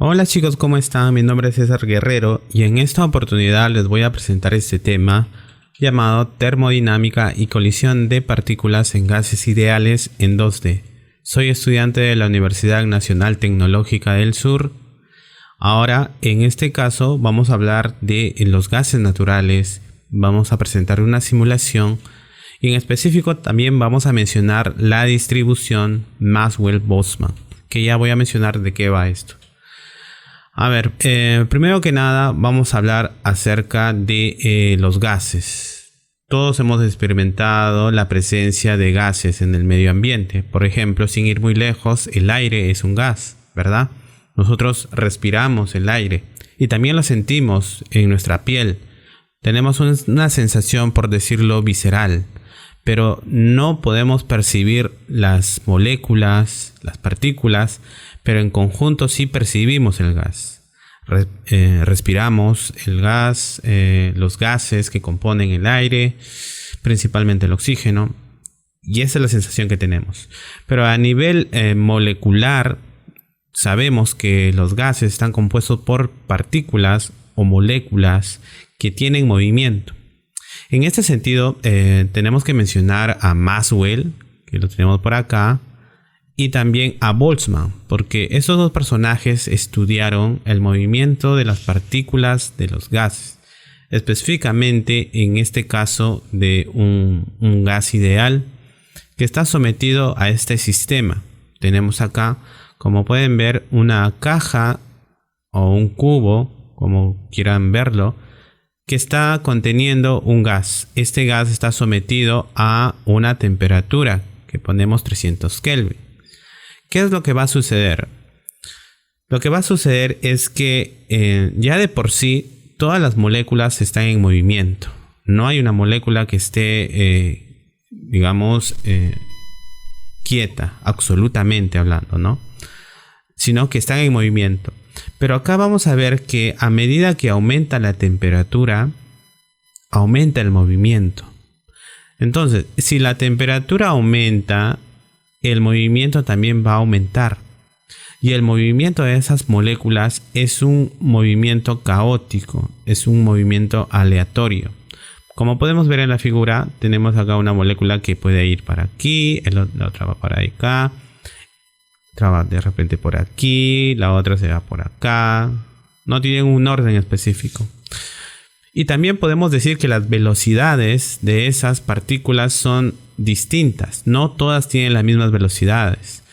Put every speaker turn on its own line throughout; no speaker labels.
Hola chicos, ¿cómo están? Mi nombre es César Guerrero y en esta oportunidad les voy a presentar este tema llamado termodinámica y colisión de partículas en gases ideales en 2D. Soy estudiante de la Universidad Nacional Tecnológica del Sur. Ahora, en este caso, vamos a hablar de los gases naturales, vamos a presentar una simulación y en específico también vamos a mencionar la distribución Maxwell-Boltzmann, que ya voy a mencionar de qué va esto. A ver, primero que nada vamos a hablar acerca de los gases. Todos hemos experimentado la presencia de gases en el medio ambiente. Por ejemplo, sin ir muy lejos, el aire es un gas, ¿verdad? Nosotros respiramos el aire y también lo sentimos en nuestra piel. Tenemos una sensación, por decirlo, visceral, pero no podemos percibir las moléculas, las partículas, pero en conjunto sí percibimos el gas. Respiramos el gas, los gases que componen el aire, principalmente el oxígeno, y esa es la sensación que tenemos. Pero a nivel molecular, sabemos que los gases están compuestos por partículas o moléculas que tienen movimiento. En este sentido, tenemos que mencionar a Maxwell, que lo tenemos por acá, y también a Boltzmann, porque estos dos personajes estudiaron el movimiento de las partículas de los gases, específicamente en este caso de un gas ideal que está sometido a este sistema. Tenemos acá, como pueden ver, una caja o un cubo, como quieran verlo, que está conteniendo un gas. Este gas está sometido a una temperatura que ponemos 300 Kelvin. ¿Qué es lo que va a suceder? Lo que va a suceder es que ya de por sí todas las moléculas están en movimiento. No hay una molécula que esté, quieta, absolutamente hablando, ¿no? Sino que están en movimiento. Pero acá vamos a ver que a medida que aumenta la temperatura, aumenta el movimiento. Entonces, si la temperatura aumenta, el movimiento también va a aumentar. Y el movimiento de esas moléculas es un movimiento caótico, es un movimiento aleatorio. Como podemos ver en la figura, tenemos acá una molécula que puede ir para aquí, la otra va para acá, otra va de repente por aquí, la otra se va por acá. No tienen un orden específico. Y también podemos decir que las velocidades de esas partículas son distintas. No todas tienen las mismas velocidades.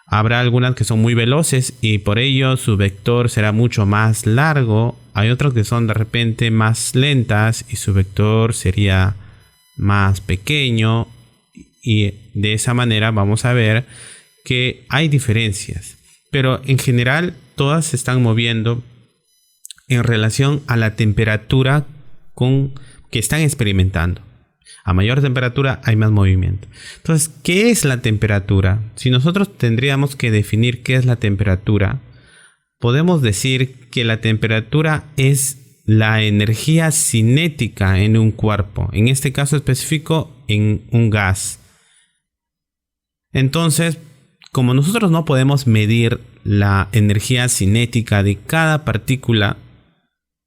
Habrá algunas que son muy veloces y por ello su vector será mucho más largo. Hay otras que son de repente más lentas y su vector sería más pequeño. Y de esa manera vamos a ver que hay diferencias. Pero en general todas se están moviendo en relación a la temperatura que están experimentando. A mayor temperatura hay más movimiento. Entonces, ¿qué es la temperatura? Si nosotros tendríamos que definir qué es la temperatura, podemos decir que la temperatura es la energía cinética en un cuerpo, en este caso específico en un gas. Entonces, como nosotros no podemos medir la energía cinética de cada partícula,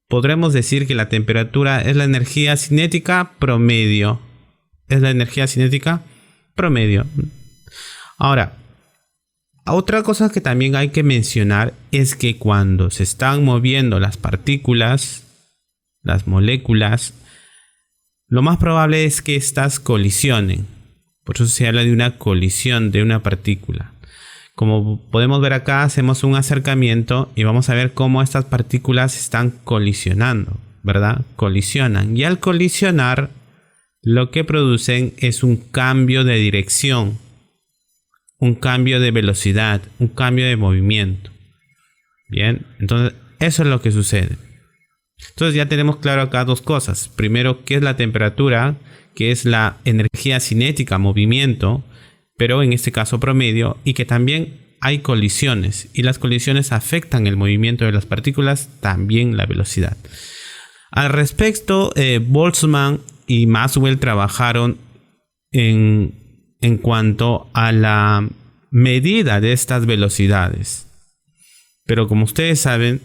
podremos decir que la temperatura es la energía cinética promedio. Es la energía cinética promedio. Ahora, otra cosa que también hay que mencionar es que cuando se están moviendo las partículas, las moléculas, lo más probable es que estas colisionen. Por eso se habla de una colisión de una partícula. Como podemos ver acá, hacemos un acercamiento y vamos a ver cómo estas partículas están colisionando, ¿verdad? Colisionan. Y al colisionar, lo que producen es un cambio de dirección, un cambio de velocidad, un cambio de movimiento. Bien, entonces eso es lo que sucede. Entonces ya tenemos claro acá dos cosas. Primero, ¿qué es la temperatura? Que es la energía cinética, movimiento, pero en este caso promedio, y que también hay colisiones y las colisiones afectan el movimiento de las partículas, también la velocidad. Al respecto, Boltzmann y Maxwell trabajaron en cuanto a la medida de estas velocidades. Pero como ustedes saben,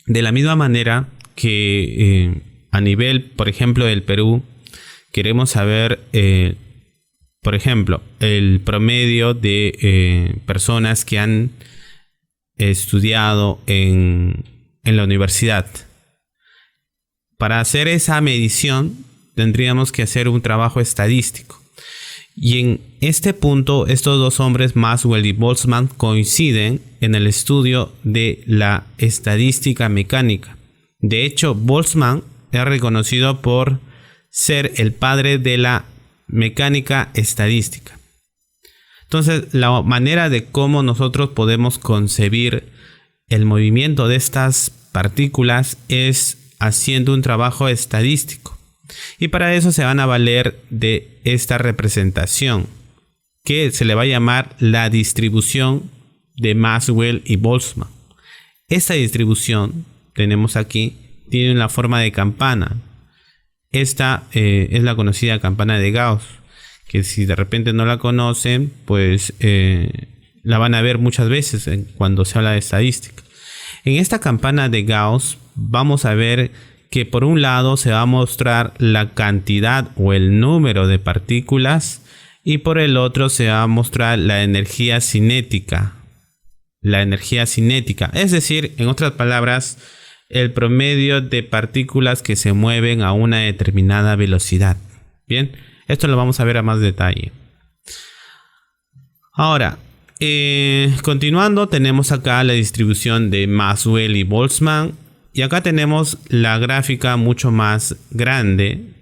de la misma manera que a nivel, por ejemplo, del Perú, queremos saber, por ejemplo, el promedio de personas que han estudiado en la universidad. Para hacer esa medición tendríamos que hacer un trabajo estadístico. Y en este punto, estos dos hombres, Maxwell y Boltzmann, coinciden en el estudio de la estadística mecánica. De hecho, Boltzmann es reconocido por ser el padre de la mecánica estadística. Entonces, la manera de cómo nosotros podemos concebir el movimiento de estas partículas es haciendo un trabajo estadístico. Y para eso se van a valer de esta representación, que se le va a llamar la distribución de Maxwell y Boltzmann. Esta distribución, tenemos aquí, tiene la forma de campana. Esta es la conocida campana de Gauss, que si de repente no la conocen, pues la van a ver muchas veces cuando se habla de estadística. En esta campana de Gauss vamos a ver que por un lado se va a mostrar la cantidad o el número de partículas y por el otro se va a mostrar la energía cinética. La energía cinética, es decir, en otras palabras, el promedio de partículas que se mueven a una determinada velocidad. Bien, esto lo vamos a ver a más detalle. Ahora, continuando, tenemos acá la distribución de Maxwell y Boltzmann. Y acá tenemos la gráfica mucho más grande.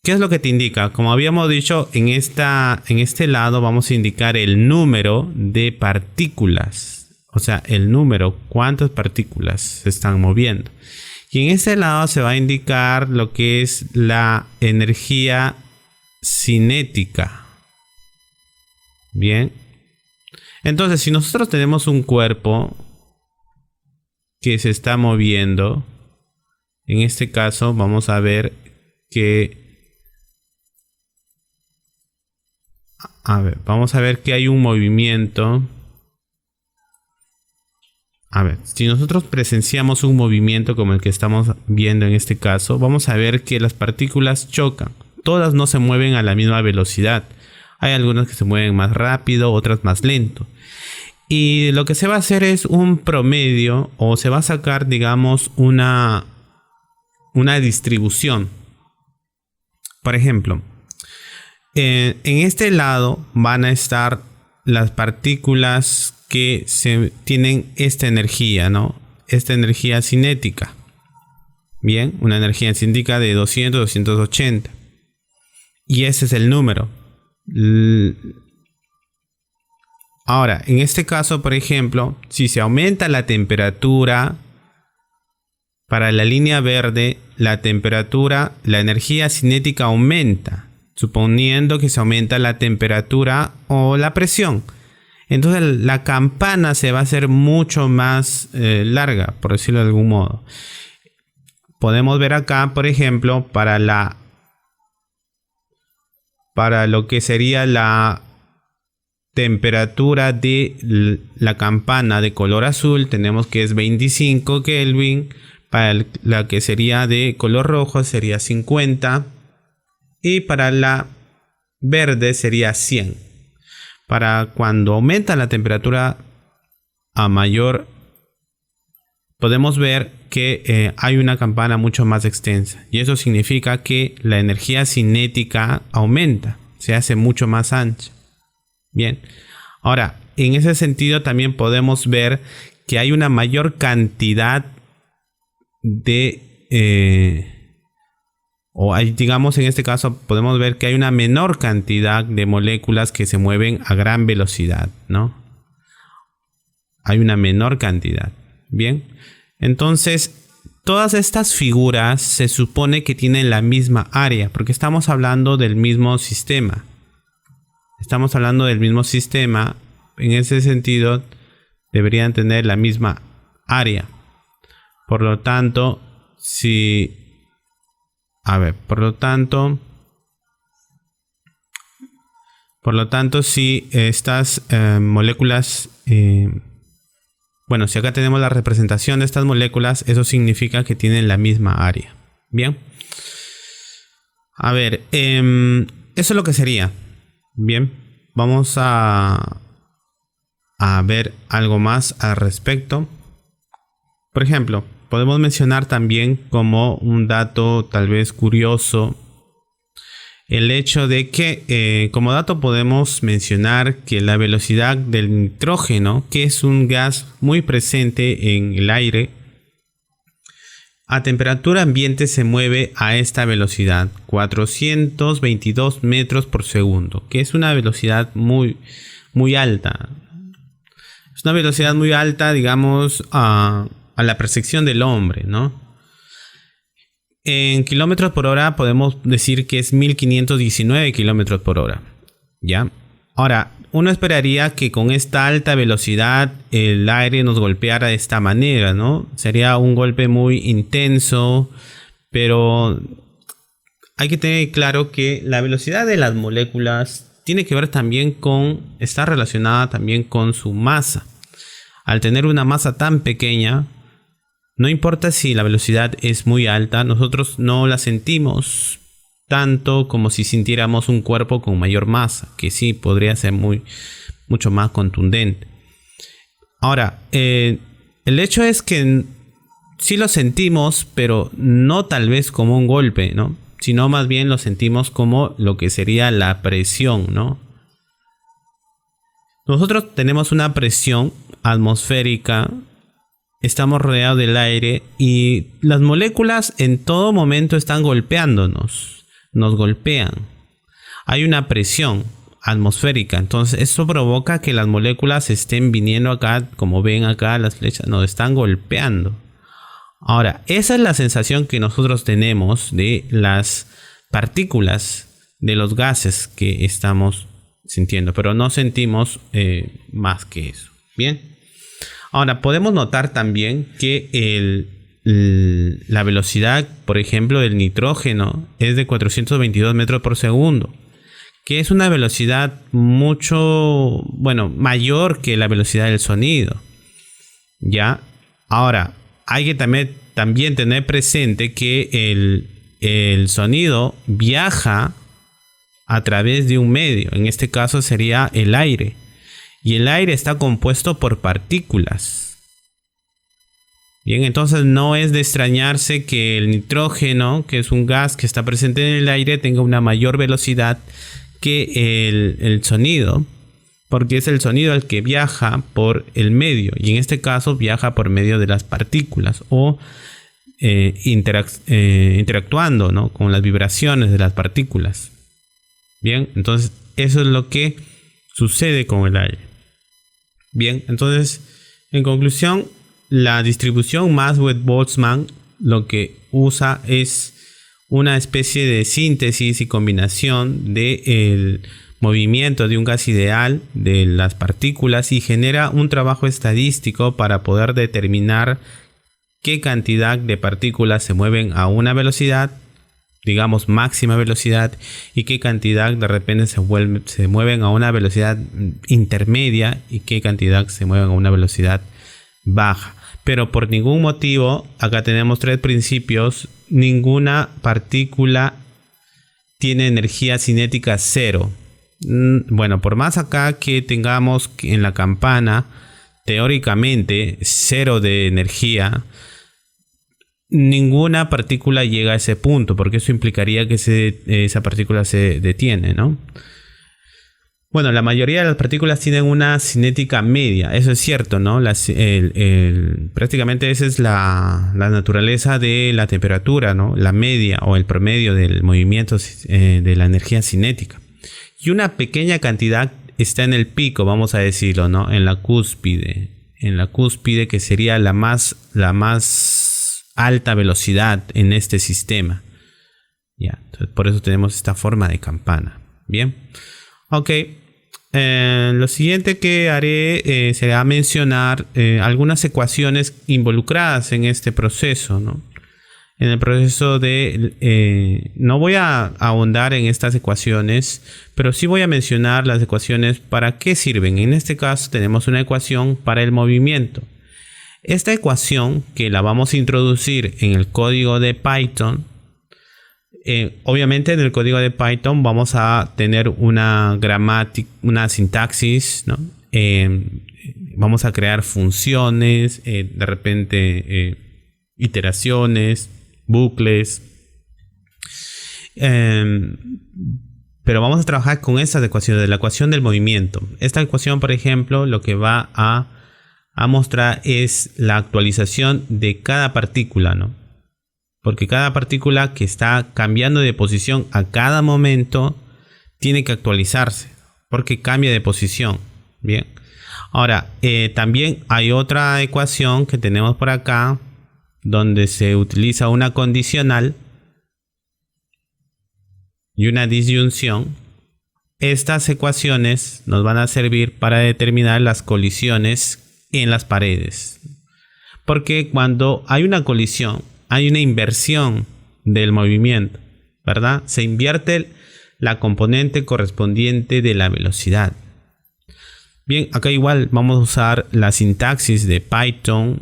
¿Qué es lo que te indica? Como habíamos dicho, en este lado vamos a indicar el número de partículas. O sea, el número, cuántas partículas se están moviendo. Y en este lado se va a indicar lo que es la energía cinética. Bien. Entonces, si nosotros tenemos un cuerpo que se está moviendo, en este caso vamos a ver que hay un movimiento. A ver, si nosotros presenciamos un movimiento como el que estamos viendo en este caso, vamos a ver que las partículas chocan. Todas no se mueven a la misma velocidad. Hay algunas que se mueven más rápido, otras más lento. Y lo que se va a hacer es un promedio, o se va a sacar, digamos, una distribución. Por ejemplo, en este lado van a estar las partículas que tienen esta energía, ¿no? Esta energía cinética. Bien, una energía cinética de 200, 280. Y ese es el número. Ahora, en este caso, por ejemplo, si se aumenta la temperatura, para la línea verde, la energía cinética aumenta, suponiendo que se aumenta la temperatura o la presión. Entonces la campana se va a hacer mucho más larga, por decirlo de algún modo. Podemos ver acá, por ejemplo, para lo que sería la temperatura de la campana de color azul, tenemos que es 25 Kelvin. Para la que sería de color rojo sería 50. Y para la verde sería 100. Para cuando aumenta la temperatura a mayor, podemos ver que hay una campana mucho más extensa. Y eso significa que la energía cinética aumenta, se hace mucho más ancha. Bien, ahora, en ese sentido también podemos ver que hay una mayor cantidad digamos, en este caso podemos ver que hay una menor cantidad de moléculas que se mueven a gran velocidad, ¿no? Hay una menor cantidad. Bien, entonces todas estas figuras se supone que tienen la misma área, porque estamos hablando del mismo sistema. En ese sentido deberían tener la misma área. Por lo tanto, si estas moléculas Bueno, si acá tenemos la representación de estas moléculas, eso significa que tienen la misma área. Bien. A ver, eso es lo que sería. Bien, vamos a ver algo más al respecto. Por ejemplo, podemos mencionar también como un dato tal vez curioso el hecho de que como dato podemos mencionar que la velocidad del nitrógeno, que es un gas muy presente en el aire, a temperatura ambiente se mueve a esta velocidad, 422 metros por segundo, que es una velocidad muy, muy alta. Es una velocidad muy alta, digamos, a la percepción del hombre, ¿no? En kilómetros por hora podemos decir que es 1519 kilómetros por hora. ¿Ya? Ahora, uno esperaría que con esta alta velocidad el aire nos golpeara de esta manera, ¿no? Sería un golpe muy intenso, pero hay que tener claro que la velocidad de las moléculas tiene que ver también está relacionada también con su masa. Al tener una masa tan pequeña, no importa si la velocidad es muy alta, nosotros no la sentimos tanto como si sintiéramos un cuerpo con mayor masa, que sí podría ser mucho más contundente. Ahora, el hecho es que sí lo sentimos, pero no tal vez como un golpe, ¿no? Sino más bien lo sentimos como lo que sería la presión, ¿no? Nosotros tenemos una presión atmosférica. Estamos rodeados del aire y las moléculas en todo momento están golpeándonos, nos golpean. Hay una presión atmosférica, entonces eso provoca que las moléculas estén viniendo acá, como ven acá las flechas, nos están golpeando. Ahora, esa es la sensación que nosotros tenemos de las partículas de los gases que estamos sintiendo, pero no sentimos más que eso. Bien. Ahora, podemos notar también que la velocidad, por ejemplo, del nitrógeno es de 422 metros por segundo, que es una velocidad mayor que la velocidad del sonido. ¿Ya? Ahora, hay que también tener presente que el sonido viaja a través de un medio, en este caso sería el aire. Y el aire está compuesto por partículas. Bien, entonces no es de extrañarse que el nitrógeno, que es un gas que está presente en el aire, tenga una mayor velocidad que el sonido, porque es el sonido el que viaja por el medio, y en este caso viaja por medio de las partículas o interactuando, ¿no?, con las vibraciones de las partículas. Bien, entonces eso es lo que sucede con el aire. Bien, entonces, en conclusión, la distribución Maxwell-Boltzmann lo que usa es una especie de síntesis y combinación del movimiento de un gas ideal de las partículas y genera un trabajo estadístico para poder determinar qué cantidad de partículas se mueven a una velocidad, digamos máxima velocidad, y qué cantidad de repente se mueven a una velocidad intermedia y qué cantidad se mueven a una velocidad baja. Pero por ningún motivo, acá tenemos 3 principios, ninguna partícula tiene energía cinética 0. Bueno, por más acá que tengamos en la campana teóricamente 0 de energía, ninguna partícula llega a ese punto, porque eso implicaría que esa partícula se detiene, ¿no? Bueno, la mayoría de las partículas tienen una cinética media, eso es cierto, ¿no? Prácticamente esa es la naturaleza de la temperatura, ¿no? La media o el promedio del movimiento de la energía cinética. Y una pequeña cantidad está en el pico, vamos a decirlo, ¿no? En la cúspide, que sería la más alta velocidad en este sistema. Ya, entonces por eso tenemos esta forma de campana. Bien, ok. Lo siguiente que haré será mencionar algunas ecuaciones involucradas en este proceso, ¿no? En el proceso no voy a ahondar en estas ecuaciones, pero sí voy a mencionar las ecuaciones para qué sirven. En este caso tenemos una ecuación para el movimiento Esta ecuación que la vamos a introducir en el código de Python, obviamente en el código de Python vamos a tener una gramática, una sintaxis, ¿no? Vamos a crear funciones, de repente iteraciones, bucles. Pero vamos a trabajar con estas ecuaciones, de la ecuación del movimiento. Esta ecuación, por ejemplo, lo que va a mostrar es la actualización de cada partícula, ¿no? Porque cada partícula que está cambiando de posición a cada momento tiene que actualizarse, porque cambia de posición. Bien. Ahora, también hay otra ecuación que tenemos por acá, donde se utiliza una condicional y una disyunción. Estas ecuaciones nos van a servir para determinar las colisiones en las paredes, porque cuando hay una colisión hay una inversión del movimiento, ¿verdad? Se invierte la componente correspondiente de la velocidad. Bien, acá igual vamos a usar la sintaxis de Python,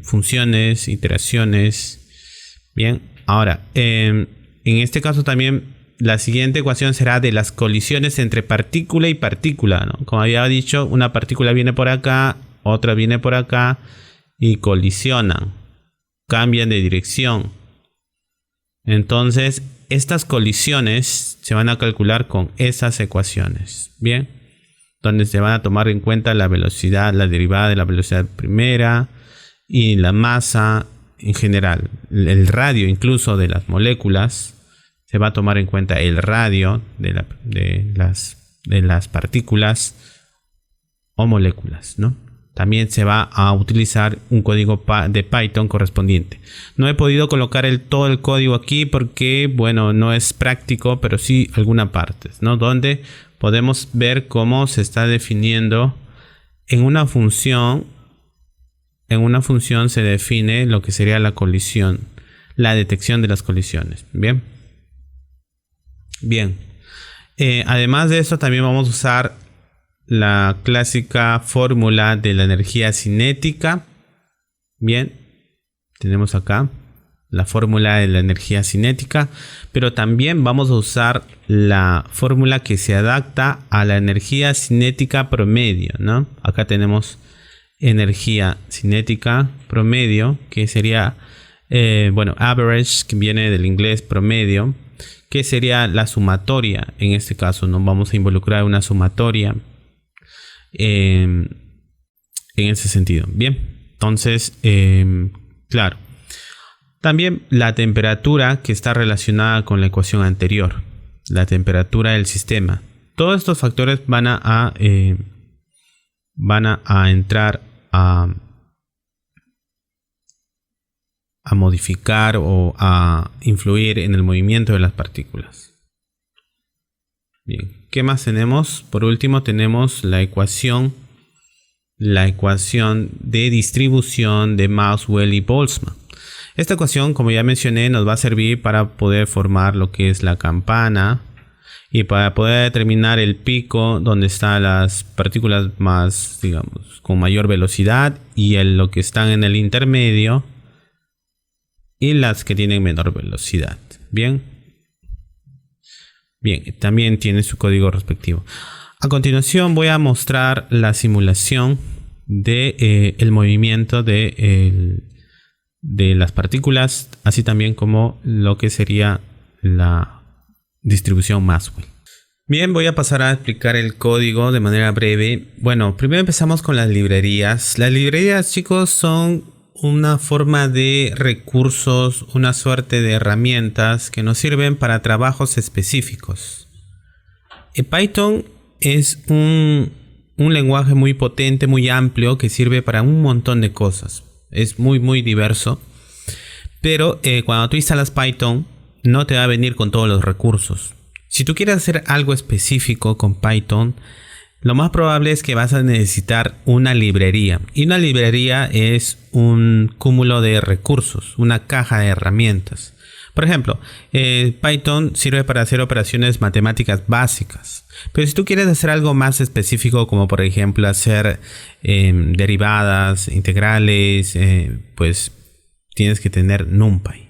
funciones, iteraciones. Bien, ahora en este caso también la siguiente ecuación será de las colisiones entre partícula y partícula, ¿no? Como había dicho, una partícula viene por acá, otra viene por acá y colisionan, cambian de dirección. Entonces, estas colisiones se van a calcular con esas ecuaciones, ¿bien? Donde se van a tomar en cuenta la velocidad, la derivada de la velocidad primera y la masa en general, el radio incluso de las moléculas. Se va a tomar en cuenta el radio de las partículas o moléculas, ¿no? También se va a utilizar un código de Python correspondiente. No he podido colocar todo el código aquí porque, bueno, no es práctico, pero sí alguna parte, ¿no? Donde podemos ver cómo se está definiendo en una función. En una función se define lo que sería la colisión, la detección de las colisiones. Bien. Bien. Además de eso, también vamos a usar la clásica fórmula de la energía cinética. Bien, tenemos acá la fórmula de la energía cinética, pero también vamos a usar la fórmula que se adapta a la energía cinética promedio, ¿no? Acá tenemos energía cinética promedio, que sería, average, que viene del inglés promedio, que sería la sumatoria. En este caso nos vamos a involucrar una sumatoria en ese sentido. Bien, entonces, claro. También la temperatura, que está relacionada con la ecuación anterior, la temperatura del sistema. Todos estos factores van a entrar a modificar o a influir en el movimiento de las partículas. Bien, ¿qué más tenemos? Por último tenemos la ecuación de distribución de Maxwell y Boltzmann. Esta ecuación, como ya mencioné, nos va a servir para poder formar lo que es la campana y para poder determinar el pico donde están las partículas más, digamos, con mayor velocidad, y lo que están en el intermedio y las que tienen menor velocidad. Bien. Bien, también tiene su código respectivo. A continuación voy a mostrar la simulación de el movimiento de las partículas, así también como lo que sería la distribución Maxwell. Bien, voy a pasar a explicar el código de manera breve. Bueno, primero empezamos con las librerías. Las librerías, chicos, son una forma de recursos, una suerte de herramientas que nos sirven para trabajos específicos. Python es un lenguaje muy potente, muy amplio, que sirve para un montón de cosas. Es muy diverso. Pero cuando tú instalas Python, no te va a venir con todos los recursos. Si tú quieres hacer algo específico con Python, lo más probable es que vas a necesitar una librería. Y una librería es un cúmulo de recursos, una caja de herramientas. Por ejemplo, Python sirve para hacer operaciones matemáticas básicas. Pero si tú quieres hacer algo más específico, como por ejemplo hacer derivadas, integrales, pues tienes que tener NumPy.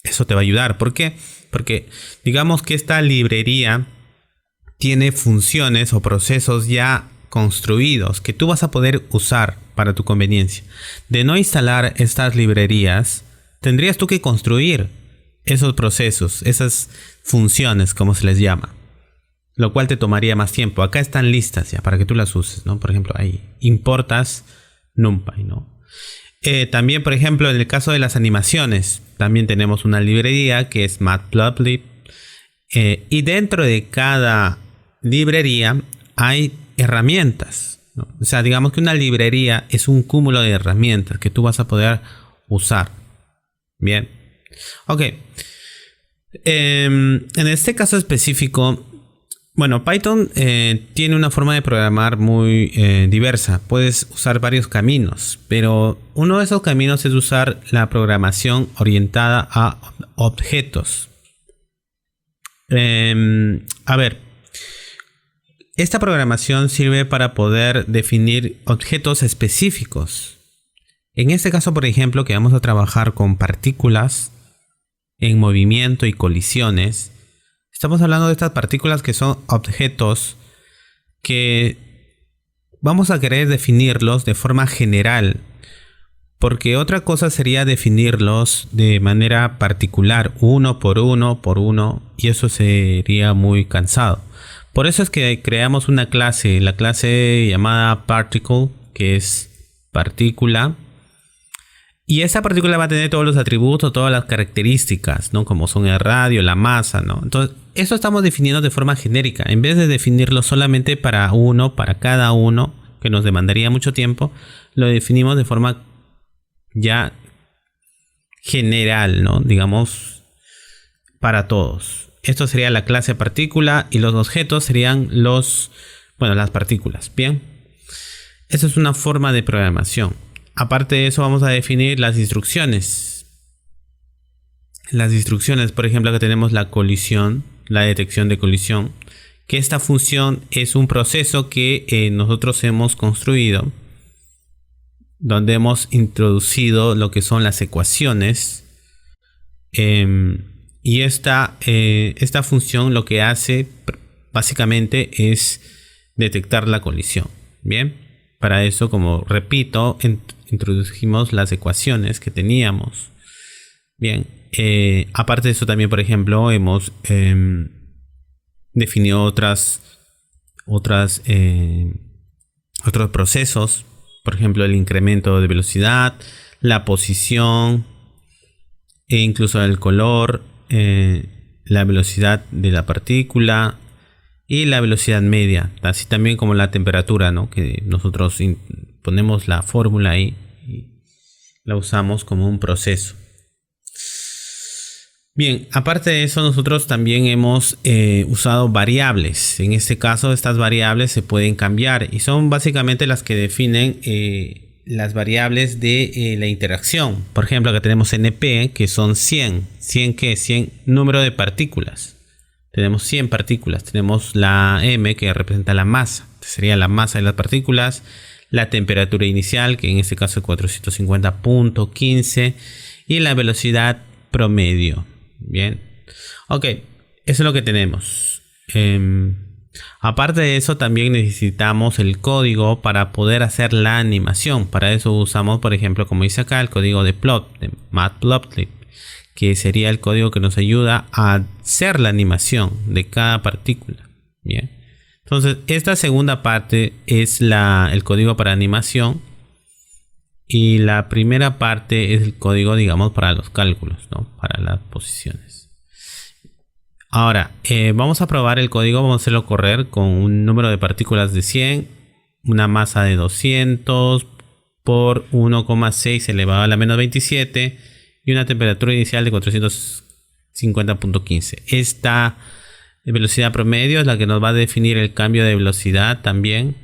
Eso te va a ayudar. ¿Por qué? Porque digamos que esta librería tiene funciones o procesos ya construidos que tú vas a poder usar para tu conveniencia. De no instalar estas librerías, tendrías tú que construir esos procesos, esas funciones, como se les llama, lo cual te tomaría más tiempo. Acá están listas ya para que tú las uses, ¿no? Por ejemplo, ahí importas NumPy, ¿no? También, por ejemplo, en el caso de las animaciones, también tenemos una librería que es Matplotlib. Y dentro de cada librería hay herramientas, ¿no? O sea, digamos que una librería es un cúmulo de herramientas que tú vas a poder usar. Bien. Ok. En este caso específico, bueno, Python tiene una forma de programar muy diversa. Puedes usar varios caminos, pero uno de esos caminos es usar la programación orientada a objetos. A ver, esta programación sirve para poder definir objetos específicos. En este caso, por ejemplo, que vamos a trabajar con partículas en movimiento y colisiones, estamos hablando de estas partículas que son objetos que vamos a querer definirlos de forma general, porque otra cosa sería definirlos de manera particular, uno por uno, y eso sería muy cansado. Por eso es que creamos una clase, la clase llamada Particle, que es partícula. Y esa partícula va a tener todos los atributos, todas las características, ¿no? Como son el radio, la masa, ¿no? Entonces, eso estamos definiendo de forma genérica. En vez de definirlo solamente para cada uno, que nos demandaría mucho tiempo, lo definimos de forma ya general, ¿no? Digamos, para todos. Esto sería la clase partícula y los objetos serían las partículas. Bien. Esa es una forma de programación. Aparte de eso, vamos a definir las instrucciones. Las instrucciones, por ejemplo, que tenemos la colisión, la detección de colisión, que esta función es un proceso que nosotros hemos construido, donde hemos introducido lo que son las ecuaciones. Y esta función lo que hace básicamente es detectar la colisión. Bien, para eso, como repito, introdujimos las ecuaciones que teníamos. Bien, aparte de eso también, por ejemplo, hemos definido otros procesos. Por ejemplo, el incremento de velocidad, la posición e incluso el color, la velocidad de la partícula y la velocidad media, así también como la temperatura, ¿no? Que nosotros ponemos la fórmula ahí y la usamos como un proceso. Bien, aparte de eso, nosotros también hemos usado variables. En este caso, estas variables se pueden cambiar y son básicamente las que definen las variables de la interacción. Por ejemplo, acá tenemos NP, que son 100. ¿100 qué? 100 número de partículas. Tenemos 100 partículas. Tenemos la M, que representa la masa. Sería la masa de las partículas. La temperatura inicial, que en este caso es 450.15. Y la velocidad promedio. Bien. Ok. Eso es lo que tenemos. Aparte de eso, también necesitamos el código para poder hacer la animación. Para eso usamos, por ejemplo, como dice acá, el código de plot, de Matplotlib, que sería el código que nos ayuda a hacer la animación de cada partícula. Bien. Entonces, esta segunda parte es el código para animación. Y la primera parte es el código, digamos, para los cálculos, ¿no? Para las posiciones. Ahora, vamos a probar el código. Vamos a hacerlo correr con un número de partículas de 100, una masa de 200 por 1,6 elevado a la menos 27 y una temperatura inicial de 450.15. Esta velocidad promedio es la que nos va a definir el cambio de velocidad también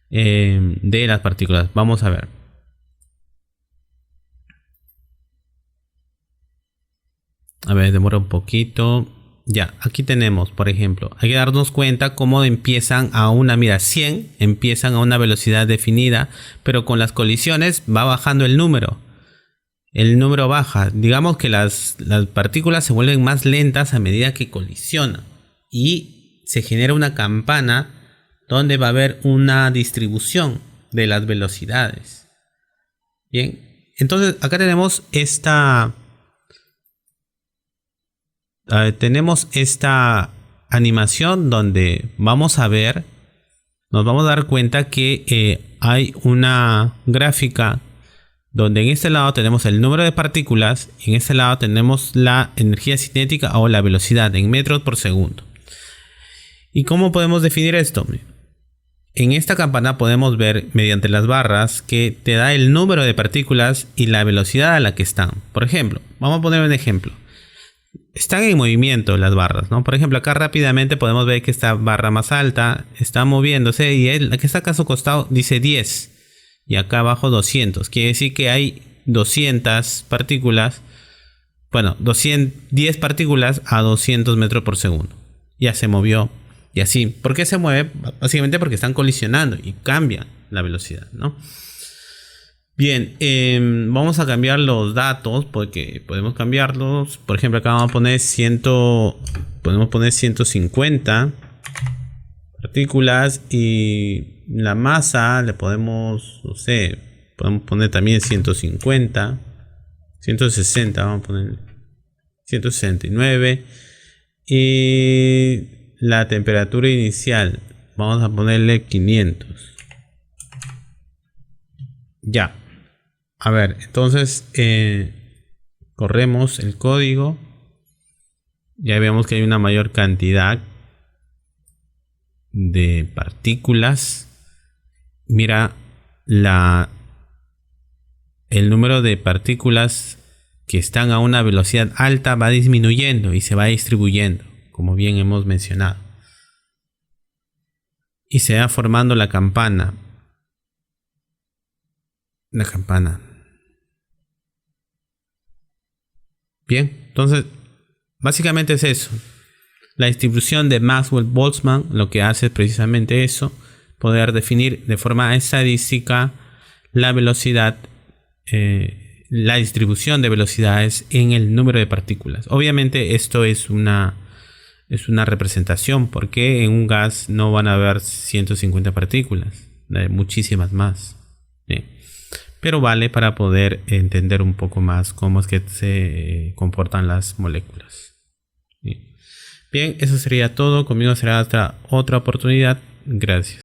de las partículas. Vamos a ver. A ver, demora un poquito. Ya, aquí tenemos, por ejemplo, hay que darnos cuenta cómo empiezan a una, mira, 100 empiezan a una velocidad definida, pero con las colisiones va bajando el número. El número baja. Digamos que las partículas se vuelven más lentas a medida que colisionan. Y se genera una campana donde va a haber una distribución de las velocidades. Bien, entonces acá tenemos esta animación donde vamos a ver, nos vamos a dar cuenta que hay una gráfica donde en este lado tenemos el número de partículas y en este lado tenemos la energía cinética o la velocidad en metros por segundo. ¿Y cómo podemos definir esto? En esta campana podemos ver mediante las barras que te da el número de partículas y la velocidad a la que están. Por ejemplo, vamos a poner un ejemplo. Están en movimiento las barras, ¿no? Por ejemplo, acá rápidamente podemos ver que esta barra más alta está moviéndose y la que está acá a su costado dice 10 y acá abajo 200. Quiere decir que hay 200 partículas, bueno, 10 partículas a 200 metros por segundo. Ya se movió y así. ¿Por qué se mueve? Básicamente porque están colisionando y cambian la velocidad, ¿no? Bien, vamos a cambiar los datos porque podemos cambiarlos. Por ejemplo, acá vamos a poner podemos poner 150 partículas y la masa le podemos, no sé, podemos poner también 150, 160, vamos a poner 169 y la temperatura inicial vamos a ponerle 500. Ya. A ver, entonces corremos el código. Ya vemos que hay una mayor cantidad de partículas. Mira, el número de partículas que están a una velocidad alta va disminuyendo y se va distribuyendo, como bien hemos mencionado. Y se va formando la campana. La campana. Bien, entonces básicamente es eso. La distribución de Maxwell-Boltzmann lo que hace es precisamente eso, poder definir de forma estadística la velocidad, la distribución de velocidades en el número de partículas. Obviamente esto es una representación, porque en un gas no van a haber 150 partículas, hay muchísimas más. ¿Sí? Pero vale para poder entender un poco más cómo es que se comportan las moléculas. Bien, eso sería todo. Conmigo será hasta otra oportunidad. Gracias.